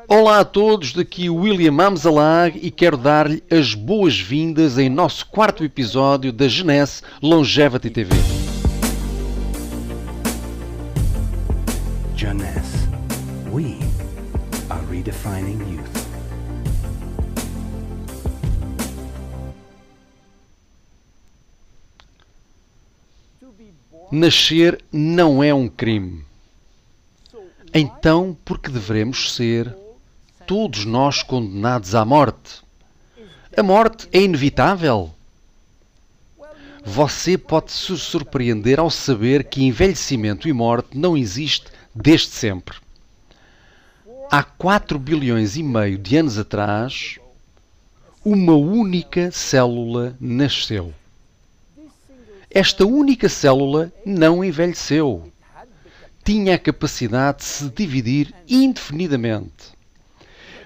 Olá a todos, daqui William Amzalag e quero dar-lhe as boas-vindas em nosso quarto episódio da Jeunesse Longevity TV. Jeunesse, we are redefining youth. Nascer não é um crime. Então, por que devemos ser todos nós condenados à morte? A morte é inevitável? Você pode se surpreender ao saber que envelhecimento e morte não existe desde sempre. Há 4 bilhões e meio de anos atrás, uma única célula nasceu. Esta única célula não envelheceu. Tinha a capacidade de se dividir indefinidamente.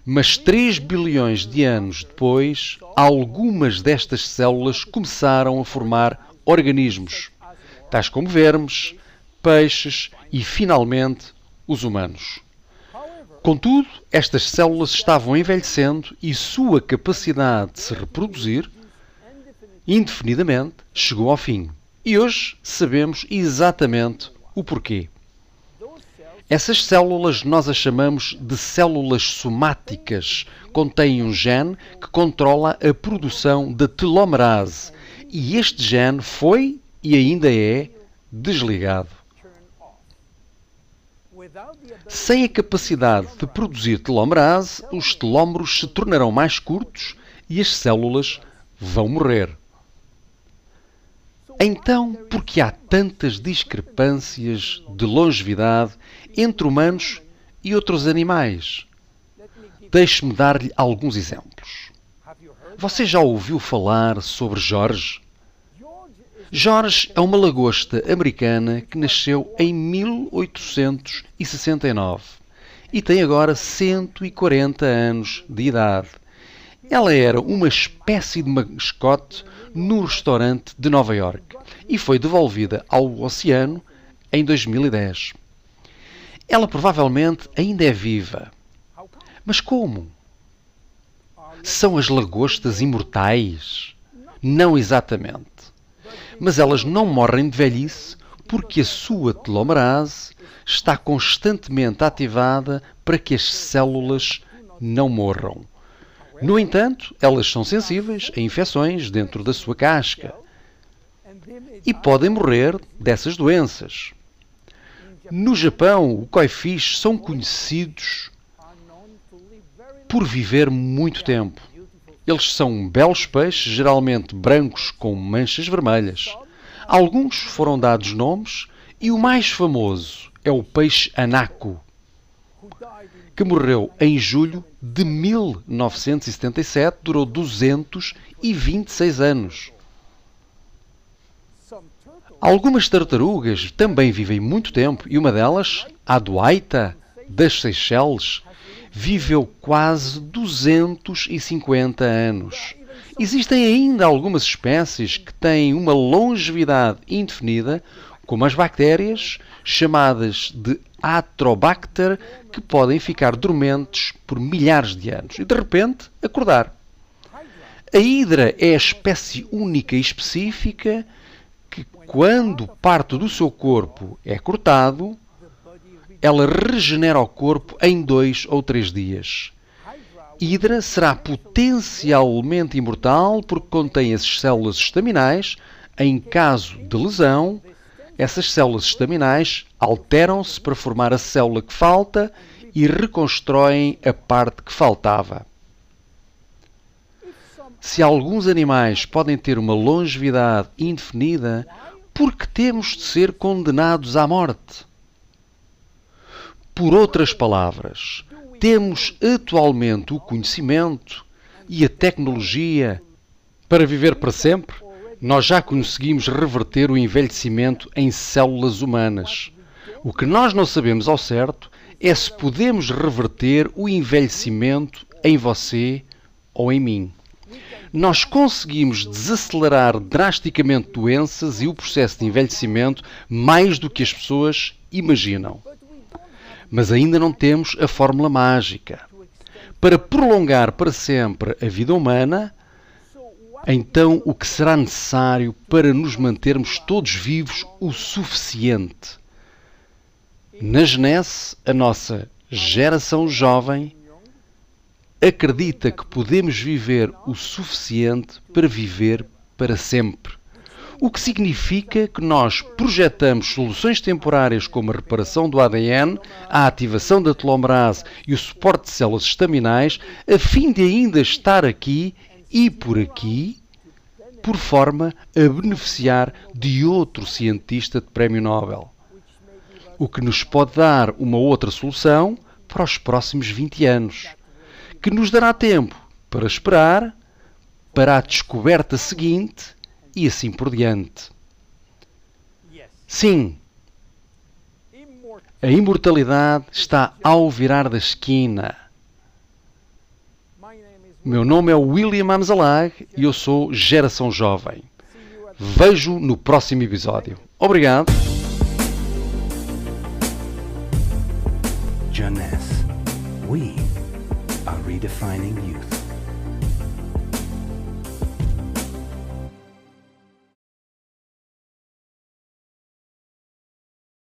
Mas 3 bilhões de anos depois, algumas destas células começaram a formar organismos, tais como vermes, peixes e, finalmente, os humanos. Contudo, estas células estavam envelhecendo e sua capacidade de se reproduzir indefinidamente chegou ao fim. E hoje sabemos exatamente o porquê. Essas células nós as chamamos de células somáticas. Contêm um gene que controla a produção da telomerase. E este gene foi e ainda é desligado. Sem a capacidade de produzir telomerase, os telómeros se tornarão mais curtos e as células vão morrer. Então, por que há tantas discrepâncias de longevidade entre humanos e outros animais? Deixe-me dar-lhe alguns exemplos. Você já ouviu falar sobre George? George é uma lagosta americana que nasceu em 1869 e tem agora 140 anos de idade. Ela era uma espécie de mascote no restaurante de Nova Iorque e foi devolvida ao oceano em 2010. Ela provavelmente ainda é viva. Mas como? São as lagostas imortais? Não exatamente. Mas elas não morrem de velhice porque a sua telomerase está constantemente ativada para que as células não morram. No entanto, elas são sensíveis a infecções dentro da sua casca e podem morrer dessas doenças. No Japão, os koi-fish são conhecidos por viver muito tempo. Eles são belos peixes, geralmente brancos com manchas vermelhas. Alguns foram dados nomes e o mais famoso é o peixe anaco, que morreu em julho de 1977, durou 226 anos. Algumas tartarugas também vivem muito tempo e uma delas, a Duaita, das Seychelles, viveu quase 250 anos. Existem ainda algumas espécies que têm uma longevidade indefinida, como as bactérias, chamadas de Atrobacter, que podem ficar dormentes por milhares de anos e de repente acordar. A hidra é a espécie única e específica que, quando parte do seu corpo é cortado, ela regenera o corpo em 2 ou 3 dias. Hidra será potencialmente imortal porque contém as células estaminais. Em caso de lesão, essas células estaminais alteram-se para formar a célula que falta e reconstroem a parte que faltava. Se alguns animais podem ter uma longevidade indefinida, por que temos de ser condenados à morte? Por outras palavras, temos atualmente o conhecimento e a tecnologia para viver para sempre? Nós já conseguimos reverter o envelhecimento em células humanas. O que nós não sabemos ao certo é se podemos reverter o envelhecimento em você ou em mim. Nós conseguimos desacelerar drasticamente doenças e o processo de envelhecimento mais do que as pessoas imaginam. Mas ainda não temos a fórmula mágica. Para prolongar para sempre a vida humana, então o que será necessário para nos mantermos todos vivos o suficiente? Na Genese, a nossa geração jovem acredita que podemos viver o suficiente para viver para sempre. O que significa que nós projetamos soluções temporárias como a reparação do ADN, a ativação da telomerase e o suporte de células estaminais, a fim de ainda estar aqui e por aqui, por forma a beneficiar de outro cientista de prémio Nobel. O que nos pode dar uma outra solução para os próximos 20 anos, que nos dará tempo para esperar para a descoberta seguinte e assim por diante. Sim, a imortalidade está ao virar da esquina. Meu nome é William Amzalag e eu sou Geração Jovem. Vejo no próximo episódio. Obrigado. Jeunesse. We are redefining youth.